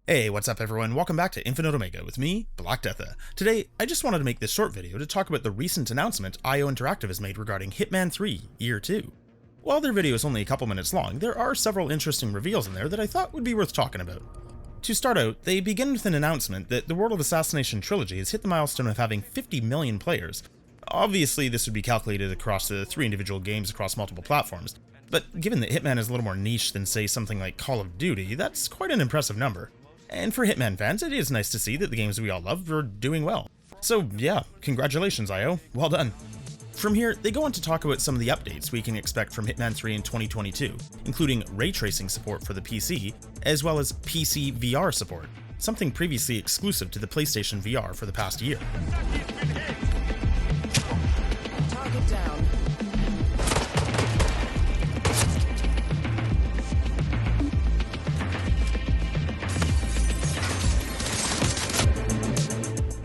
Hey, what's up everyone? Welcome back to InfiniteOmega with me, Black Deatha. Today, I just wanted to make this short video to talk about the recent announcement IO Interactive has made regarding Hitman 3 Year 2. While their video is only a couple minutes long, there are several interesting reveals in there that I thought would be worth talking about. To start out, they begin with an announcement that the World of Assassination trilogy has hit the milestone of having 50 million players. Obviously, this would be calculated across the 3 individual games across multiple platforms, but given that Hitman is a little more niche than say something like Call of Duty, that's quite an impressive number. And for Hitman fans, it is nice to see that the games we all love are doing well. So yeah, congratulations IO, well done. From here, they go on to talk about some of the updates we can expect from Hitman 3 in 2022, including ray tracing support for the PC, as well as PC VR support, something previously exclusive to the PlayStation VR for the past year. Target down.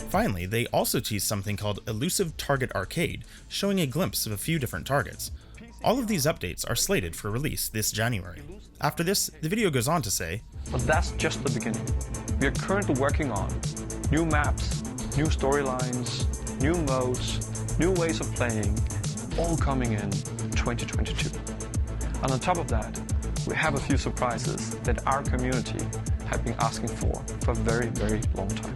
Finally, they also teased something called Elusive Target Arcade, showing a glimpse of a few different targets. All of these updates are slated for release this January. After this, the video goes on to say, but that's just the beginning. We are currently working on new maps, new storylines, new modes, new ways of playing, all coming in 2022. And on top of that, we have a few surprises that our community have been asking for a very, very long time.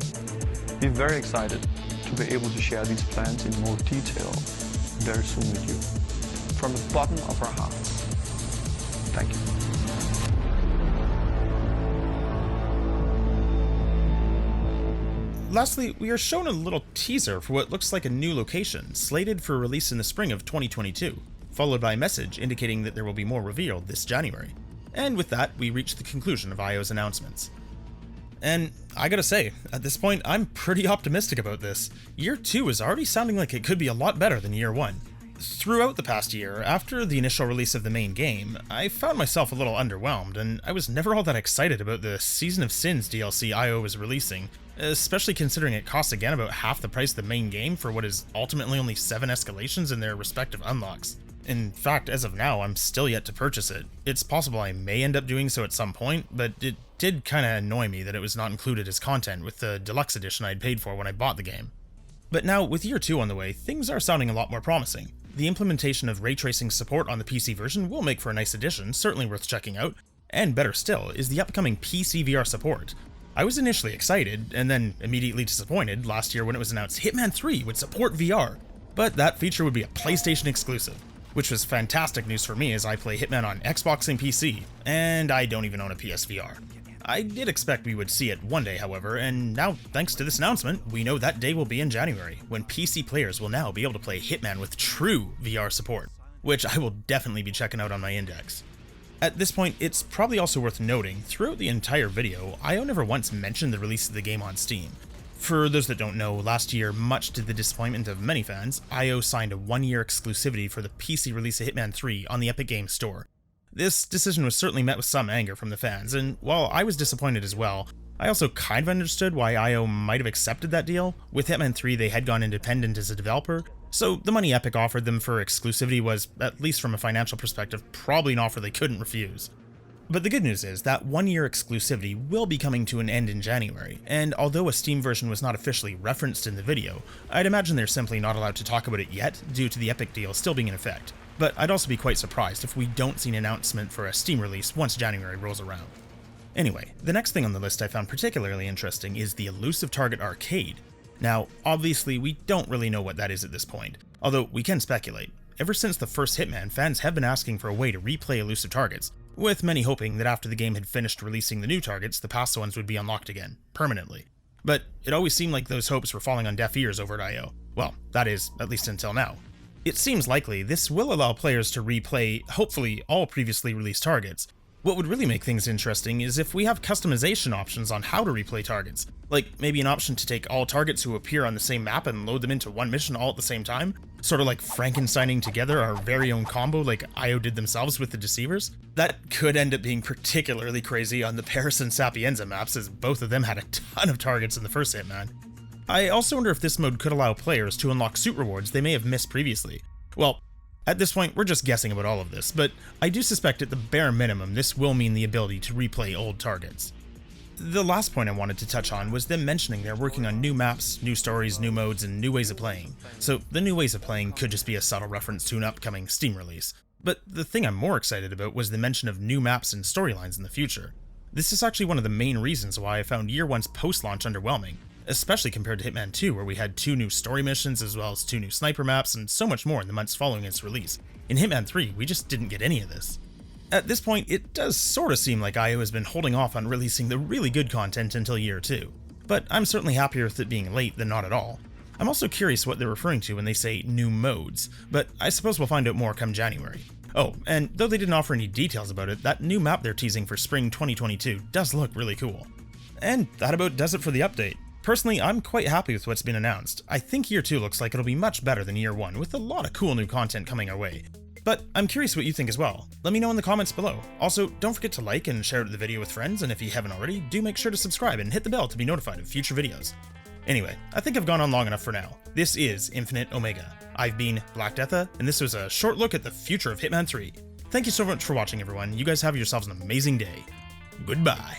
We're very excited to be able to share these plans in more detail very soon with you. From the bottom of our hearts, thank you. Lastly, we are shown a little teaser for what looks like a new location, slated for release in the spring of 2022, followed by a message indicating that there will be more revealed this January. And with that, we reach the conclusion of IO's announcements. And I gotta say, at this point, I'm pretty optimistic about this. Year 2 is already sounding like it could be a lot better than Year 1. Throughout the past year, after the initial release of the main game, I found myself a little underwhelmed, and I was never all that excited about the Season of Sins DLC IO was releasing, especially considering it costs again about half the price of the main game for what is ultimately only 7 escalations in their respective unlocks. In fact, as of now, I'm still yet to purchase it. It's possible I may end up doing so at some point, but it did kinda annoy me that it was not included as content with the deluxe edition I'd paid for when I bought the game. But now, with Year 2 on the way, things are sounding a lot more promising. The implementation of ray tracing support on the PC version will make for a nice addition, certainly worth checking out, and better still is the upcoming PC VR support. I was initially excited, and then immediately disappointed last year when it was announced Hitman 3 would support VR, but that feature would be a PlayStation exclusive, which was fantastic news for me as I play Hitman on Xbox and PC, and I don't even own a PSVR. I did expect we would see it one day, however, and now, thanks to this announcement, we know that day will be in January, when PC players will now be able to play Hitman with true VR support, which I will definitely be checking out on my index. At this point, it's probably also worth noting, throughout the entire video, IO never once mentioned the release of the game on Steam. For those that don't know, last year, much to the disappointment of many fans, IO signed a 1-year exclusivity for the PC release of Hitman 3 on the Epic Games Store. This decision was certainly met with some anger from the fans, and while I was disappointed as well, I also kind of understood why IO might have accepted that deal. With Hitman 3 they had gone independent as a developer, so the money Epic offered them for exclusivity was, at least from a financial perspective, probably an offer they couldn't refuse. But the good news is that 1-year exclusivity will be coming to an end in January, and although a Steam version was not officially referenced in the video, I'd imagine they're simply not allowed to talk about it yet due to the Epic deal still being in effect. But I'd also be quite surprised if we don't see an announcement for a Steam release once January rolls around. Anyway, the next thing on the list I found particularly interesting is the Elusive Target Arcade. Now, obviously we don't really know what that is at this point, although we can speculate. Ever since the first Hitman, fans have been asking for a way to replay elusive targets, with many hoping that after the game had finished releasing the new targets, the past ones would be unlocked again, permanently. But it always seemed like those hopes were falling on deaf ears over at IO. Well, that is, at least until now. It seems likely this will allow players to replay, hopefully, all previously released targets. What would really make things interesting is if we have customization options on how to replay targets, like maybe an option to take all targets who appear on the same map and load them into one mission all at the same time, sort of like Frankensteining together our very own combo like IO did themselves with the Deceivers. That could end up being particularly crazy on the Paris and Sapienza maps, as both of them had a ton of targets in the first Hitman. I also wonder if this mode could allow players to unlock suit rewards they may have missed previously. Well, At this point, we're just guessing about all of this, but I do suspect at the bare minimum this will mean the ability to replay old targets. The last point I wanted to touch on was them mentioning they're working on new maps, new stories, new modes, and new ways of playing. So the new ways of playing could just be a subtle reference to an upcoming Steam release. But the thing I'm more excited about was the mention of new maps and storylines in the future. This is actually one of the main reasons why I found Year 1's post-launch underwhelming, especially compared to Hitman 2, where we had 2 new story missions as well as 2 new sniper maps and so much more in the months following its release. In Hitman 3, we just didn't get any of this. At this point, it does sorta seem like IO has been holding off on releasing the really good content until Year 2, but I'm certainly happier with it being late than not at all. I'm also curious what they're referring to when they say new modes, but I suppose we'll find out more come January. Oh, and though they didn't offer any details about it, that new map they're teasing for spring 2022 does look really cool. And that about does it for the update. Personally, I'm quite happy with what's been announced. I think Year 2 looks like it'll be much better than Year 1, with a lot of cool new content coming our way. But I'm curious what you think as well. Let me know in the comments below. Also, don't forget to like and share the video with friends, and if you haven't already, do make sure to subscribe and hit the bell to be notified of future videos. Anyway, I think I've gone on long enough for now. This is Infinite Omega. I've been Black Deatha, and this was a short look at the future of Hitman 3. Thank you so much for watching, everyone. You guys have yourselves an amazing day. Goodbye.